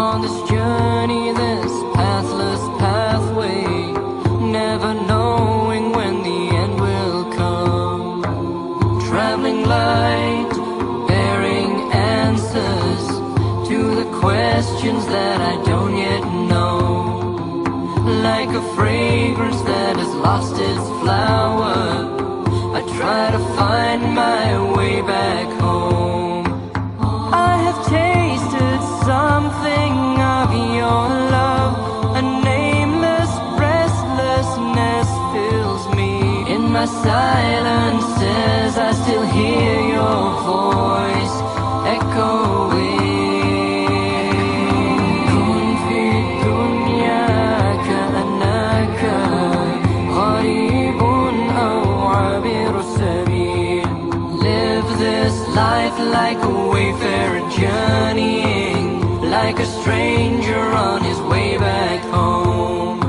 on this journey, this pathless pathway, never knowing when the end will come. Traveling light, bearing answers to the questions that I don't yet know. Like a fragrance that has lost its flower, I try to find my way back home. I have tasted something of your love. A nameless restlessness fills me. In my silences I still hear your voice echoing. Life like a wayfarer journeying, like a stranger on his way back home.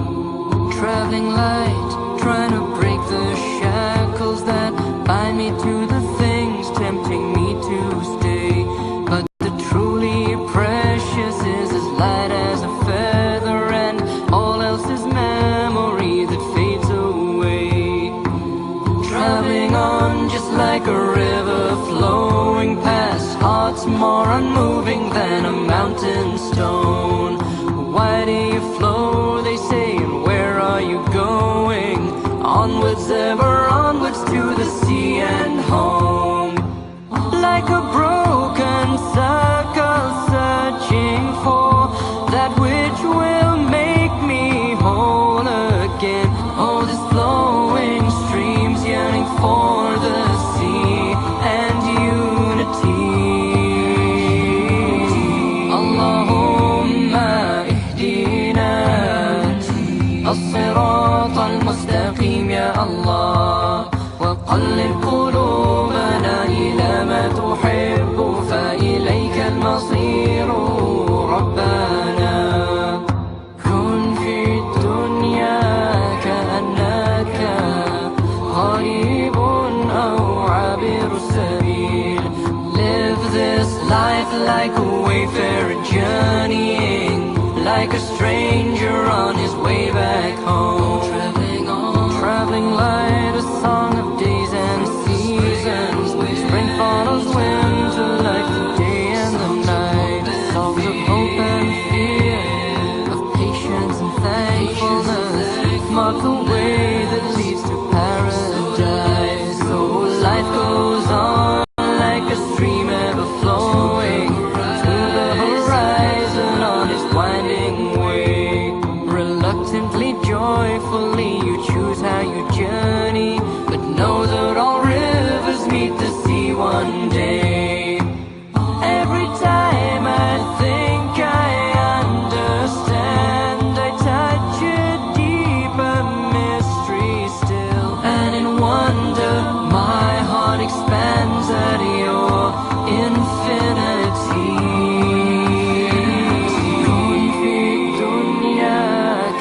Traveling light, trying to break the shackles that bind me to the things tempting me to stay. But the truly precious is as light as a feather, and all else is memory that fades away. Traveling on just like a river flowing past hearts more unmoving than a mountain stone. Why do you flow, they say, and where are you going? Onwards, ever onwards to the sea and home. Like a broken circle searching for that which will make me whole again. Oh, this flowing streams yearning for the sea and unity. Allahumma ihdina as-sirat al-mustaqim ya Allah, wa qallib qulubana ila ma tuhibbu fa ilayka al-masir rabbana. Kun fi dunya ka'annaka gharibun aw abiru sabil. Live this life like a wayfarer journeying, like a stranger on his way back home. Traveling on, traveling light, a song of days and seasons. Spring follows winter like the day and the night. Songs of hope and fear, of patience and thankfulness, mark the way that leads to paradise. So life goes on like a stream ever flowing to the horizon on its winding way. Reluctantly, joyfully, you choose how you journey, but know that all rivers meet the sea one day. Every time I think I understand, I touch a deeper mystery still, and in wonder my heart expands at your infinity. Kun fi dunya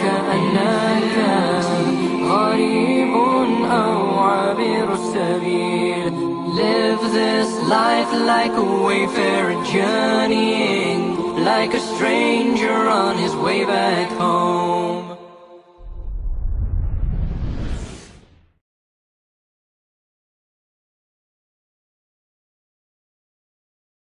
ka'annaka gharibun aw abiru sabil. Live this life like a wayfarer journeying, like a stranger on his way back home.